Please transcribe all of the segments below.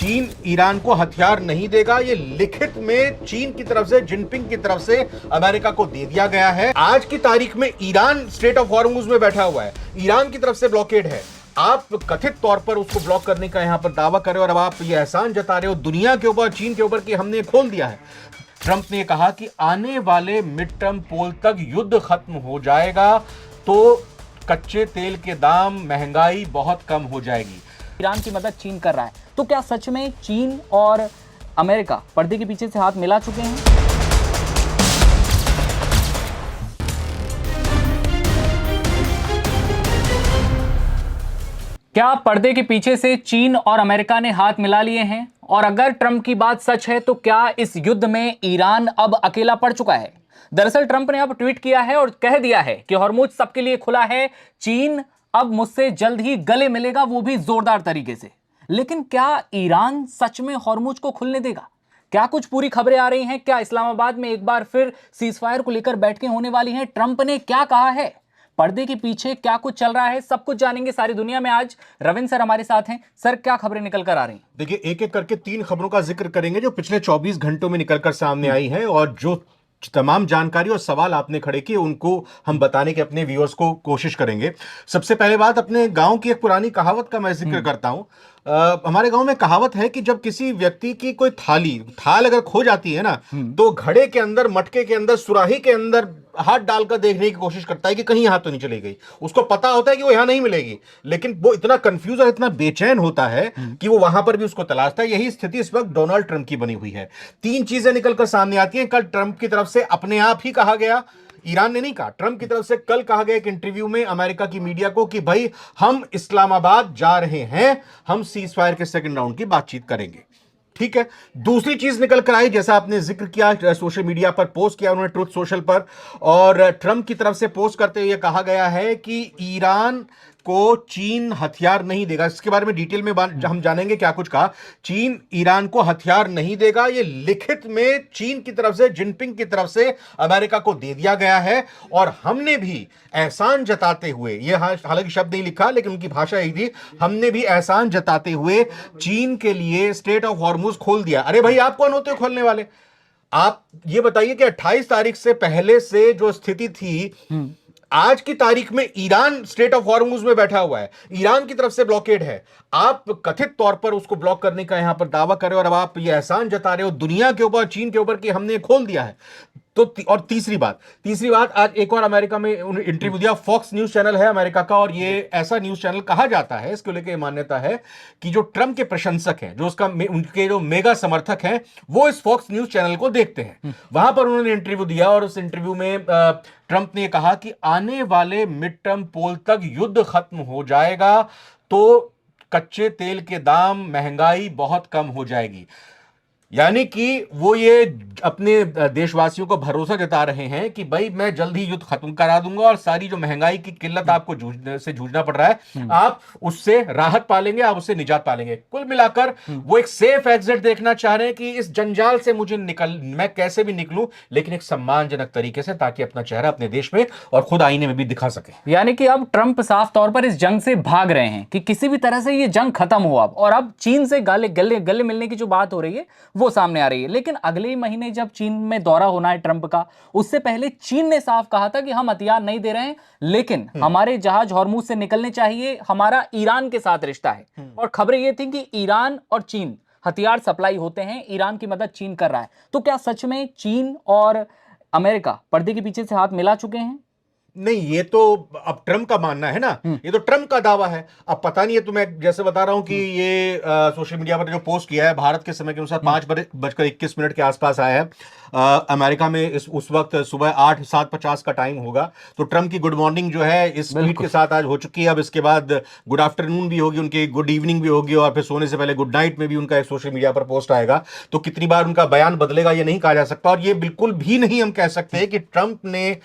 चीन ईरान को हथियार नहीं देगा, ये लिखित में चीन की तरफ से, जिनपिंग की तरफ से अमेरिका को दे दिया गया है। आज की तारीख में ईरान स्ट्रेट ऑफ हॉर्मुज में बैठा हुआ है, ईरान की तरफ से ब्लॉकेड है। आप कथित तौर पर उसको ब्लॉक करने का यहां पर दावा कर रहे हो और अब आप ये एहसान जता रहे हो दुनिया के ऊपर, चीन के ऊपर कि हमने खोल दिया है। ट्रंप ने कहा कि आने वाले मिड टर्म पोल तक युद्ध खत्म हो जाएगा तो कच्चे तेल के दाम, महंगाई बहुत कम हो जाएगी। ईरान की मदद चीन कर रहा है, तो क्या सच में चीन और अमेरिका पर्दे के पीछे से हाथ मिला चुके हैं? क्या पर्दे के पीछे से चीन और अमेरिका ने हाथ मिला लिए हैं? और अगर ट्रंप की बात सच है तो क्या इस युद्ध में ईरान अब अकेला पड़ चुका है? दरअसल ट्रंप ने अब ट्वीट किया है और कह दिया है कि हॉर्मुज सबके लिए खुला है, चीन अब मुझसे जल्द ही गले मिलेगा, वो भी जोरदार तरीके से। लेकिन क्या ईरान सच में हॉर्मुज को खुलने देगा? क्या कुछ पूरी खबरें आ रही हैं? क्या इस्लामाबाद में एक बार फिर सीजफायर को लेकर बैठकें होने वाली हैं? ट्रंप ने क्या कहा है? पर्दे के पीछे क्या कुछ चल रहा है? सब कुछ जानेंगे सारी दुनिया में। आज रविंद्र सर हमारे साथ हैं। सर, क्या खबरें निकल कर आ रही हैं? देखिए, एक एक करके 3 खबरों का जिक्र करेंगे जो पिछले 24 घंटों में निकलकर सामने आई हैं, और जो तमाम जानकारी और सवाल आपने खड़े किए उनको हम बताने के अपने व्यूअर्स को कोशिश करेंगे। सबसे पहले बात, अपने गांव की एक पुरानी कहावत का मैं जिक्र करता हूं। हमारे गांव में कहावत है कि जब किसी व्यक्ति की कोई थाल अगर खो जाती है ना, तो घड़े के अंदर, मटके के अंदर, सुराही के अंदर हाथ डालकर देखने की कोशिश करता है कि कहीं यहां तो नहीं चली गई। उसको पता होता है कि वो यहां नहीं मिलेगी, लेकिन वो इतना कंफ्यूज और इतना बेचैन होता है कि वो वहां पर भी उसको तलाशता है। यही स्थिति इस वक्त डोनाल्ड ट्रंप की बनी हुई है। 3 चीजें निकलकर सामने आती हैं। कल ट्रंप की तरफ से अपने आप ही कहा गया, ईरान ने नहीं कहा, ट्रंप की तरफ से कल कहा गया एक इंटरव्यू में अमेरिका की मीडिया को कि भाई हम इस्लामाबाद जा रहे हैं, हम सीज फायर के सेकंड राउंड की बातचीत करेंगे। ठीक है। दूसरी चीज निकल कर आई, जैसा आपने जिक्र किया, सोशल मीडिया पर पोस्ट किया उन्होंने, ट्रुथ सोशल पर, और ट्रंप की तरफ से पोस्ट करते हुए कहा गया है कि ईरान को चीन हथियार नहीं देगा। इसके बारे में डिटेल में हम जानेंगे क्या कुछ कहा। चीन ईरान को हथियार नहीं देगा, ये लिखित में चीन की तरफ से, जिनपिंग की तरफ से अमेरिका को दे दिया गया है। और हमने भी एहसान जताते हुए, ये हालांकि शब्द नहीं लिखा लेकिन उनकी भाषा यही थी, हमने भी एहसान जताते हुए चीन के लिए स्ट्रेट ऑफ हॉर्मुज खोल दिया। अरे भाई, आप कौन होते हो खोलने वाले? आप ये बताइए कि 28 तारीख से पहले से जो स्थिति थी, आज की तारीख में ईरान स्ट्रेट ऑफ हॉर्मुज में बैठा हुआ है, ईरान की तरफ से ब्लॉकेड है। आप कथित तौर पर उसको ब्लॉक करने का यहां पर दावा कर रहे हो और अब आप ये एहसान जता रहे हो दुनिया के ऊपर, चीन के ऊपर कि हमने खोल दिया है। तो और तीसरी बात, आज एक और अमेरिका में इंटरव्यू दिया। फॉक्स न्यूज चैनल है अमेरिका का, और ये ऐसा न्यूज चैनल कहा जाता है, इसको लेकर मान्यता है कि जो ट्रंप के प्रशंसक हैं, जो उनके जो मेगा समर्थक हैं, वो इस फॉक्स न्यूज चैनल को देखते हैं। वहां पर उन्होंने इंटरव्यू दिया और उस इंटरव्यू में ट्रंप ने कहा कि आने वाले मिड टर्म पोल तक युद्ध खत्म हो जाएगा तो कच्चे तेल के दाम, महंगाई बहुत कम हो जाएगी। यानी कि वो ये अपने देशवासियों को भरोसा जता रहे हैं कि भाई मैं जल्द ही युद्ध खत्म करा दूंगा और सारी जो महंगाई की किल्लत आपको जूझना पड़ रहा है, आप उससे राहत पालेंगे, आप उससे निजात पालेंगे। कुल मिलाकर वो एक सेफ एग्जिट देखना चाह रहे हैं कि इस जंजाल से मैं कैसे भी निकलूं, लेकिन एक सम्मानजनक तरीके से, ताकि अपना चेहरा अपने देश में और खुद आईने में भी दिखा सके। यानी कि अब ट्रंप साफ तौर पर इस जंग से भाग रहे हैं कि किसी भी तरह से ये जंग खत्म हो अब, और अब चीन से गले मिलने की जो बात हो रही है वो सामने आ रही है। लेकिन अगले महीने जब चीन में दौरा होना है ट्रंप का, उससे पहले चीन ने साफ कहा था कि हम हथियार नहीं दे रहे हैं, लेकिन हमारे जहाज हॉर्मुज से निकलने चाहिए, हमारा ईरान के साथ रिश्ता है। और खबरें ये थी कि ईरान और चीन हथियार सप्लाई होते हैं, ईरान की मदद चीन कर रहा है। तो क्या सच में चीन और अमेरिका पर्दे के पीछे से हाथ मिला चुके हैं? नहीं, ये तो अब ट्रंप का मानना है ना, ये तो ट्रंप का दावा है। अब पता नहीं है, तो मैं जैसे बता रहा हूं कि ये सोशल मीडिया पर जो पोस्ट किया है, भारत के समय के अनुसार 5:21 के आसपास आया है। अमेरिका में उस वक्त सुबह 7:50 का टाइम होगा। तो ट्रंप की गुड मॉर्निंग जो है इस ट्वीट के साथ आज हो चुकी है। अब इसके बाद गुड आफ्टरनून भी होगी उनकी, गुड इवनिंग भी होगी, और फिर सोने से पहले गुड नाइट में भी उनका एक सोशल मीडिया पर पोस्ट आएगा। तो कितनी बार उनका बयान बदलेगा ये नहीं कहा जा सकता, और ये बिल्कुल भी नहीं हम कह सकते कि ट्रंप ने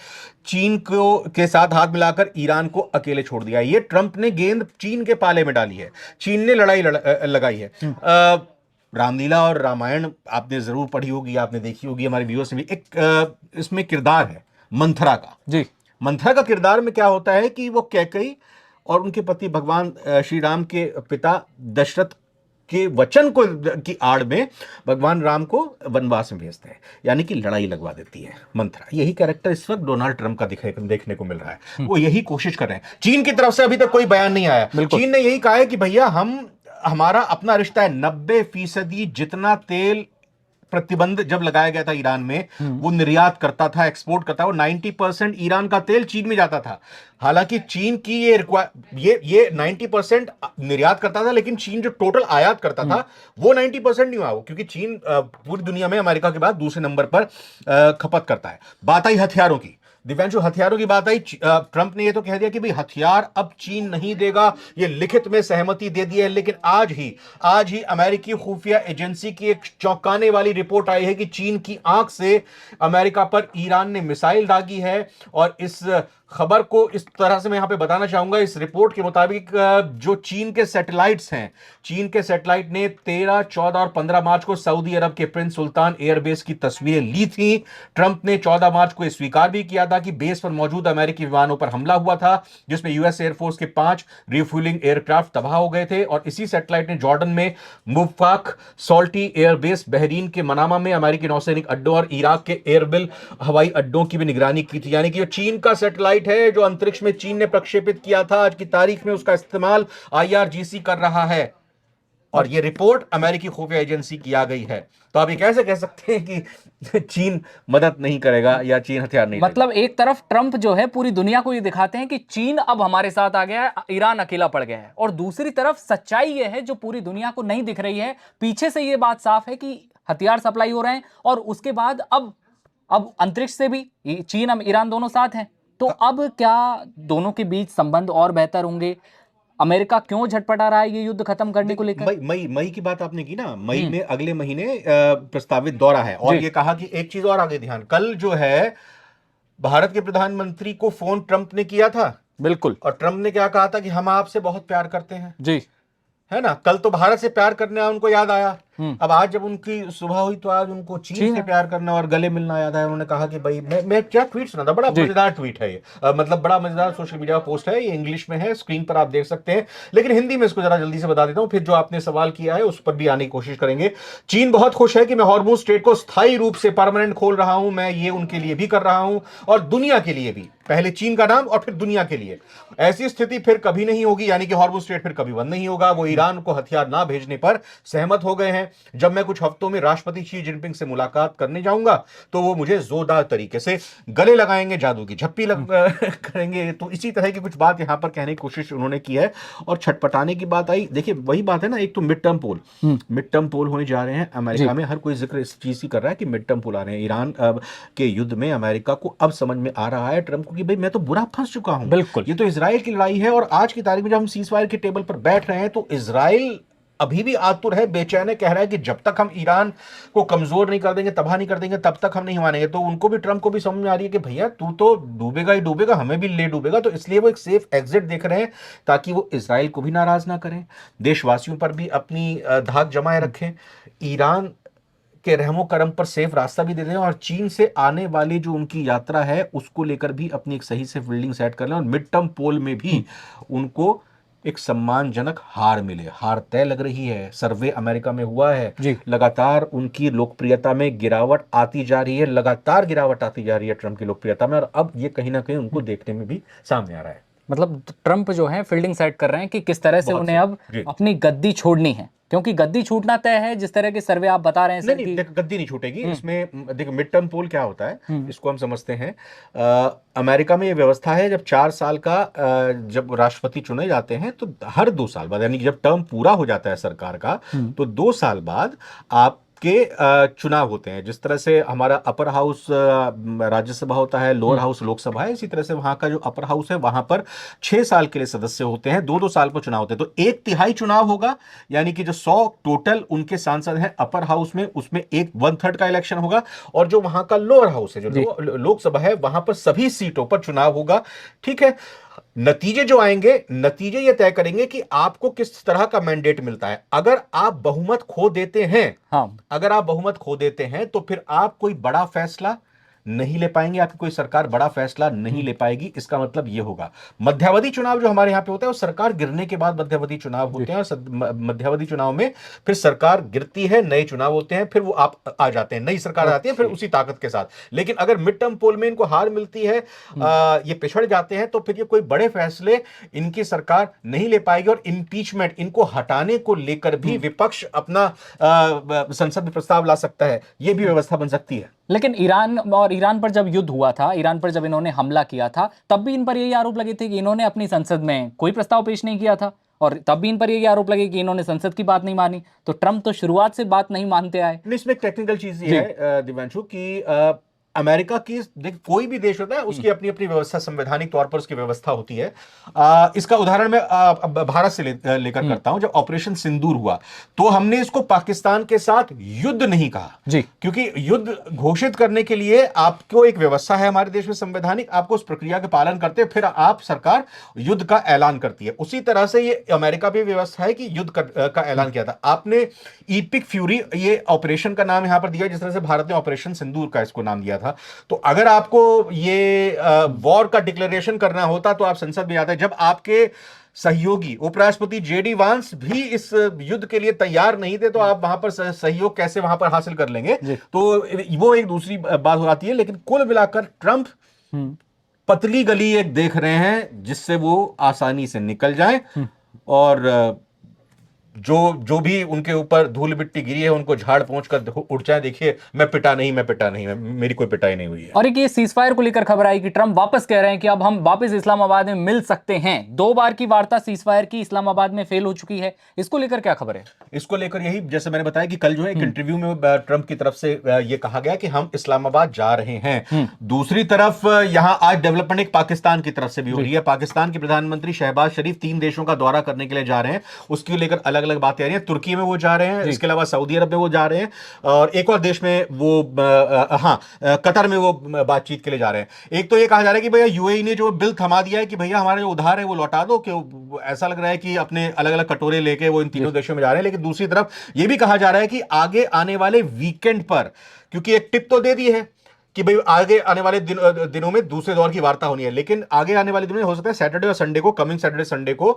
चीन के साथ हाथ मिलाकर ईरान को अकेले छोड़ दिया। ये ट्रंप ने गेंद चीन के पाले में डाली है, चीन ने लड़ाई लगाई है। रामलीला और रामायण आपने जरूर पढ़ी होगी, आपने देखी होगी, हमारे व्यूअर्स ने भी। एक इसमें किरदार है मंथरा का। जी, मंथरा का किरदार में क्या होता है कि वो कैकेयी और उनके पति भगवान श्री राम के पिता दशरथ के वचन को की आड़ में भगवान राम को वनवास में भेजते हैं, यानी कि लड़ाई लगवा देती है मंत्रा। यही कैरेक्टर इस वक्त डोनाल्ड ट्रंप का देखने को मिल रहा है। वो यही कोशिश कर रहे हैं। चीन की तरफ से अभी तक कोई बयान नहीं आया। चीन ने यही कहा है कि भैया हमारा अपना रिश्ता है, 90% जितना तेल प्रतिबंध जब लगाया गया था ईरान में, वो निर्यात करता था, एक्सपोर्ट करता, वो 90% ईरान का तेल चीन में जाता था। हालांकि चीन की ये 90% निर्यात करता था, लेकिन चीन जो टोटल आयात करता था वो 90% नहीं हुआ, वो क्योंकि चीन पूरी दुनिया में अमेरिका के बाद दूसरे नंबर पर खपत करता है। बात आई हथियारों की, दिव्यांशु, हथियारों की बात आई। ट्रंप ने ये तो कह दिया कि भाई हथियार अब चीन नहीं देगा, ये लिखित में सहमति दे दी है। लेकिन आज ही अमेरिकी खुफिया एजेंसी की एक चौंकाने वाली रिपोर्ट आई है कि चीन की आंख से अमेरिका पर ईरान ने मिसाइल दागी है। और इस खबर को इस तरह से मैं यहां पे बताना चाहूंगा, इस रिपोर्ट के मुताबिक जो चीन के सैटेलाइट्स हैं, चीन के सैटेलाइट ने 13, 14 और 15 मार्च को सऊदी अरब के प्रिंस सुल्तान एयरबेस की तस्वीरें ली थी। ट्रंप ने 14 मार्च को स्वीकार भी किया था कि बेस पर मौजूद अमेरिकी विमानों पर हमला हुआ था, जिसमें यूएस एयरफोर्स के 5 रिफ्यूलिंग एयरक्राफ्ट तबाह हो गए थे। और इसी सैटेलाइट ने जॉर्डन में मुफ्फाक सॉल्टी एयरबेस, बहरीन के मनामा में अमेरिकी नौसैनिक अड्डों और इराक के एयरबिल हवाई अड्डों की भी निगरानी की थी। यानी कि चीन का सैटेलाइट है जो अंतरिक्ष में चीन ने प्रक्षेपित किया था, आज की तारीख में उसका इस्तेमाल आईआरजीसी कर रहा है। और यह रिपोर्ट अमेरिकी खुफिया एजेंसी की आ गई है। तो आप ये कैसे कह सकते हैं कि चीन मदद नहीं करेगा या चीन हथियार नहीं मतलब एक तरफ ट्रंप जो है पूरी दुनिया को ये दिखाते हैं कि चीन अब हमारे साथ आ गया है, ईरान अकेला पड़ गया है, और दूसरी तरफ सच्चाई ये है जो पूरी दुनिया को नहीं दिख रही है। पीछे से ये बात साफ है कि हथियार सप्लाई हो रहे हैं, और उसके बाद अब अंतरिक्ष से भी चीन और ईरान दोनों साथ हैं। तो अब क्या दोनों के बीच संबंध और बेहतर होंगे? अमेरिका क्यों झटपटा रहा है ये युद्ध खत्म करने को लेकर? मई की बात आपने की ना, मई में अगले महीने प्रस्तावित दौरा है। और ये कहा कि एक चीज और आगे ध्यान, कल जो है भारत के प्रधानमंत्री को फोन ट्रंप ने किया था। बिल्कुल। और ट्रंप ने क्या कहा था कि हम आपसे बहुत प्यार करते हैं जी, है ना। कल तो भारत से प्यार करने उनको याद आया। अब आज जब उनकी सुबह हुई तो आज उनको चीन से प्यार करना और गले मिलना याद आया। उन्होंने कहा कि भाई मैं क्या ट्वीट सुना था, बड़ा मजेदार ट्वीट है ये, मतलब बड़ा मजेदार सोशल मीडिया पोस्ट है ये, इंग्लिश में है, स्क्रीन पर आप देख सकते हैं, लेकिन हिंदी में इसको जरा जल्दी से बता देता हूं, फिर जो आपने सवाल किया है उस पर भी आने की कोशिश करेंगे। चीन बहुत खुश है कि मैं हॉर्मुज स्ट्रेट को स्थायी रूप से परमानेंट खोल रहा हूं, मैं ये उनके लिए भी कर रहा हूं और दुनिया के लिए भी, पहले चीन का नाम और फिर दुनिया के लिए। ऐसी स्थिति फिर कभी नहीं होगी, यानी कि हॉर्मुज स्ट्रेट फिर कभी बंद नहीं होगा। वो ईरान को हथियार ना भेजने पर सहमत हो गए हैं। जब मैं कुछ हफ्तों में राष्ट्रपति शी जिनपिंग से मुलाकात करने जाऊंगा तो वो मुझे जोरदार तरीके से गले लगाएंगे, जादू की झप्पी करेंगे। तो इसी तरह की कुछ बात यहां पर कहने की कोशिश उन्होंने की है। और छटपटाने की बात आई, देखिए वही बात है ना, एक तो मिड टर्म पोल होने जा रहे हैं अमेरिका में, हर कोई जिक्र इस चीज की कर रहा है कि मिड टर्म पोल आ रहे हैं। ईरान के युद्ध में अमेरिका को अब समझ में आ रहा है ट्रंप को कि भाई मैं तो बुरा फंस चुका हूं, बिल्कुल, ये तो इजराइल की लड़ाई है। और आज की तारीख में जब हम सीजफायर के टेबल पर बैठ रहे हैं तो इजराइल अभी भी आतुर है, बेचैन है, कह रहा है कि जब तक हम ईरान को कमजोर नहीं कर देंगे, तबाह नहीं कर देंगे, तब तक हम नहीं मानेंगे। तो उनको भी, ट्रंप को भी समझ में आ रही है कि भैया तू तो डूबेगा ही डूबेगा, हमें भी ले डूबेगा। तो इसलिए वो एक सेफ एग्जिट देख रहे हैं ताकि वो इजराइल को भी नाराज ना करें, देशवासियों पर भी अपनी धाक जमाए रखें, ईरान के रहमो करम पर सेफ रास्ता भी दे दें, और चीन से आने वाली जो उनकी यात्रा है उसको लेकर भी अपनी एक सही से फील्डिंग सेट कर लें, और मिड टर्म पोल में भी उनको एक सम्मानजनक हार मिले। हार तय लग रही है, सर्वे अमेरिका में हुआ है, लगातार उनकी लोकप्रियता में गिरावट आती जा रही है, लगातार गिरावट आती जा रही है ट्रंप की लोकप्रियता में, और अब ये कहीं ना कहीं उनको देखने में भी सामने आ रहा है। मतलब ट्रंप जो है फील्डिंग सेट कर रहे हैं कि किस तरह से उन्हें अब अपनी गद्दी छोड़नी है, क्योंकि गद्दी छूटना तय है। जिस तरह के सर्वे आप बता रहे हैं सर, नहीं, गद्दी नहीं छूटेगी। इसमें देखो मिड टर्म पोल क्या होता है, इसको हम समझते हैं। अमेरिका में ये व्यवस्था है, जब 4 साल का जब राष्ट्रपति चुने जाते हैं तो हर 2 साल बाद, यानी कि जब टर्म पूरा हो जाता है सरकार का तो 2 साल बाद आप के चुनाव होते हैं। जिस तरह से हमारा अपर हाउस राज्यसभा होता है, लोअर हाउस लोकसभा है, इसी तरह से वहां का जो अपर हाउस है वहां पर 6 साल के लिए सदस्य होते हैं, 2-2 साल पर चुनाव होते हैं। तो 1/3 चुनाव होगा, यानी कि जो 100 टोटल उनके सांसद हैं अपर हाउस में, उसमें 1/3 का इलेक्शन होगा। और जो वहां का लोअर हाउस है, जो लोकसभा है, वहां पर सभी सीटों पर चुनाव होगा। ठीक है, नतीजे जो आएंगे, नतीजे ये तय करेंगे कि आपको किस तरह का मैंडेट मिलता है। अगर आप बहुमत खो देते हैं, अगर आप बहुमत खो देते हैं तो फिर आप कोई बड़ा फैसला नहीं ले पाएंगे, आपकी कोई सरकार बड़ा फैसला नहीं ले पाएगी। इसका मतलब यह होगा मध्यावधि चुनाव जो हमारे यहां पे होता है, वो सरकार गिरने के बाद मध्यावधि चुनाव होते हैं, और मध्यावधि चुनाव में फिर सरकार गिरती है, नए चुनाव होते हैं, फिर वो आप आ जाते हैं, नई सरकार आती है फिर उसी ताकत के साथ। लेकिन अगर मिड टर्म पोल में इनको हार मिलती है, ये पिछड़ जाते हैं, तो फिर ये कोई बड़े फैसले इनकी सरकार नहीं ले पाएगी। और इंपीचमेंट, इनको हटाने को लेकर भी विपक्ष अपना संसद में प्रस्ताव ला सकता है, यह भी व्यवस्था बन सकती है। लेकिन ईरान पर जब युद्ध हुआ था, ईरान पर जब इन्होंने हमला किया था, तब भी इन पर यही आरोप लगे थे कि इन्होंने अपनी संसद में कोई प्रस्ताव पेश नहीं किया था, और तब भी इन पर यही आरोप लगे कि इन्होंने संसद की बात नहीं मानी। तो ट्रंप तो शुरुआत से बात नहीं मानते आए। इसमें एक टेक्निकल चीज ये है दिव्यांशु कि अमेरिका की, देख कोई भी देश होता है उसकी अपनी अपनी व्यवस्था, संवैधानिक तौर पर उसकी व्यवस्था होती है। इसका उदाहरण मैं भारत से लेकर करता हूं। जब ऑपरेशन सिंदूर हुआ तो हमने इसको पाकिस्तान के साथ युद्ध नहीं कहा जी, क्योंकि युद्ध घोषित करने के लिए आपको एक व्यवस्था है हमारे देश में संवैधानिक, आपको उस प्रक्रिया के पालन करते फिर आप सरकार युद्ध का ऐलान करती है। उसी तरह से ये अमेरिका भी व्यवस्था है कि युद्ध का ऐलान किया था आपने। ईपिक फ्यूरी, ये ऑपरेशन का नाम यहां पर दिया, जिस तरह से भारत ने ऑपरेशन सिंदूर का इसको नाम दिया था। तो अगर आपको ये वॉर का डिक्लेरेशन करना होता तो आप संसद में जाते। जब आपके सहयोगी उपराष्ट्रपति जेडी वांस भी इस युद्ध के लिए तैयार नहीं थे, तो आप वहां पर सहयोग कैसे वहां पर हासिल कर लेंगे? तो वो एक दूसरी बात हो जाती है। लेकिन कुल मिलाकर ट्रंप पतली गली एक देख रहे हैं जिससे वो आसानी से निकल जाए, और जो भी उनके ऊपर धूल मिट्टी गिरी है उनको झाड़ पहुंचकर उठ जाए। देखिए, मैं पिटा नहीं, मेरी कोई पिटाई नहीं हुई है। और एक ये सीजफायर को लेकर खबर आई कि ट्रंप वापस कह रहे हैं कि अब हम वापस इस्लामाबाद में मिल सकते हैं। 2 बार की वार्ता सीजफायर की इस्लामाबाद में फेल हो चुकी है। इसको लेकर क्या खबर है? इसको लेकर यही, जैसे मैंने बताया कि कल जो है एक इंटरव्यू में ट्रंप की तरफ से यह कहा गया कि हम इस्लामाबाद जा रहे हैं। दूसरी तरफ यहां आज डेवलपमेंट एक पाकिस्तान की तरफ से भी हो रही है। पाकिस्तान के प्रधानमंत्री शहबाज शरीफ 3 देशों का दौरा करने के लिए जा रहे हैं, उसको लेकर अलग अलग बातें आ रही हैं। तुर्की में वो जा रहे हैं, इसके अलावा सऊदी अरब में वो जा रहे हैं, और एक और देश में वो कतर में वो बातचीत के लिए जा रहे हैं। एक तो ये कहा जा रहा है कि भैया यूएई ने जो बिल थमा दिया है कि भैया हमारा जो उधार है वो लौटा दो, कि ऐसा लग रहा है कि अपने अलग अलग कटोरे लेके वो इन तीनों देशों में जा रहे हैं। लेकिन दूसरी तरफ ये भी कहा जा रहा है कि आगे आने वाले वीकेंड पर, क्योंकि एक टिप तो दे दी है कि भाई आगे आने वाले दिनों में दूसरे दौर की वार्ता होनी है, लेकिन आगे आने वाले दिनों में हो सकता है सैटरडे और संडे को, कमिंग सैटरडे संडे को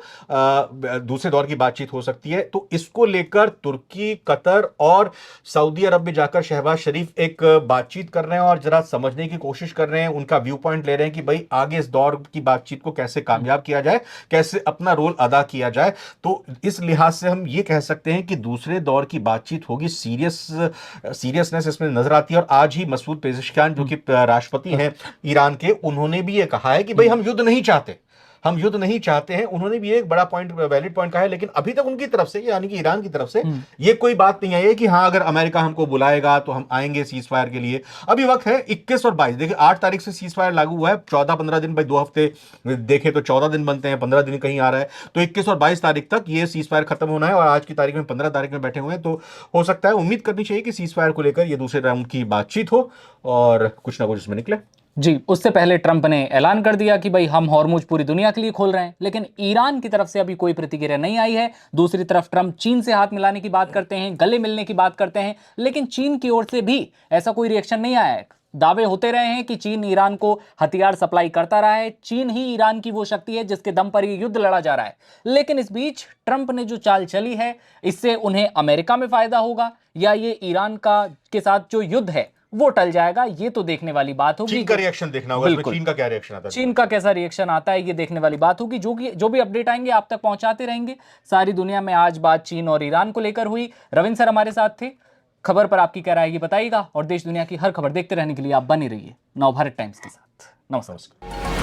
दूसरे दौर की बातचीत हो सकती है। तो इसको लेकर तुर्की, कतर और सऊदी अरब में जाकर शहबाज शरीफ एक बातचीत कर रहे हैं और जरा समझने की कोशिश कर रहे हैं, उनका व्यू पॉइंट ले रहे हैं कि भाई आगे इस दौर की बातचीत को कैसे कामयाब किया जाए, कैसे अपना रोल अदा किया जाए। तो इस लिहाज से हम ये कह सकते हैं कि दूसरे दौर की बातचीत होगी। सीरियसनेस इसमें नजर आती है। और आज ही मसूद पेज़ेश्कियान जो कि राष्ट्रपति हैं ईरान के, उन्होंने भी ये कहा है कि भाई हम युद्ध नहीं चाहते हैं। उन्होंने भी एक बड़ा पॉइंट, वैलिड पॉइंट कहा है। लेकिन अभी तक उनकी तरफ से, यानी कि ईरान की तरफ से ये कोई बात नहीं आई है कि हाँ अगर अमेरिका हमको बुलाएगा तो हम आएंगे सीज फायर के लिए। अभी वक्त है 21 और 22, देखिए 8 तारीख से सीज फायर लागू हुआ है, 14-15 दिन, भाई 2 हफ्ते देखे तो 14 दिन बनते हैं, 15 दिन कहीं आ रहा है। तो 21 और 22 तारीख तक ये सीज फायर खत्म होना है, और आज की तारीख में 15 तारीख में बैठे हुए हैं। तो हो सकता है, उम्मीद करनी चाहिए कि सीज फायर को लेकर ये दूसरे राउंड की बातचीत हो और कुछ ना कुछ इसमें निकले। जी, उससे पहले ट्रंप ने ऐलान कर दिया कि भाई हम हॉर्मुज पूरी दुनिया के लिए खोल रहे हैं, लेकिन ईरान की तरफ से अभी कोई प्रतिक्रिया नहीं आई है। दूसरी तरफ ट्रंप चीन से हाथ मिलाने की बात करते हैं, गले मिलने की बात करते हैं, लेकिन चीन की ओर से भी ऐसा कोई रिएक्शन नहीं आया है। दावे होते रहे हैं कि चीन ईरान को हथियार सप्लाई करता रहा है, चीन ही ईरान की वो शक्ति है जिसके दम पर ये युद्ध लड़ा जा रहा है। लेकिन इस बीच ट्रंप ने जो चाल चली है, इससे उन्हें अमेरिका में फायदा होगा या ये ईरान के साथ जो युद्ध है वो टल जाएगा, ये तो देखने वाली बात होगी। चीन का रिएक्शन देखना होगा, इसमें चीन का क्या रिएक्शन आता है, चीन का कैसा रिएक्शन आता है, ये देखने वाली बात होगी। जो भी अपडेट आएंगे आप तक पहुंचाते रहेंगे। सारी दुनिया में आज बात चीन और ईरान को लेकर हुई। रविंद्र सर हमारे साथ थे। खबर पर आपकी क्या राय है ये बताइएगा, और देश दुनिया की हर खबर देखते रहने के लिए आप बने रहिए नवभारत टाइम्स के साथ। नमस्कार।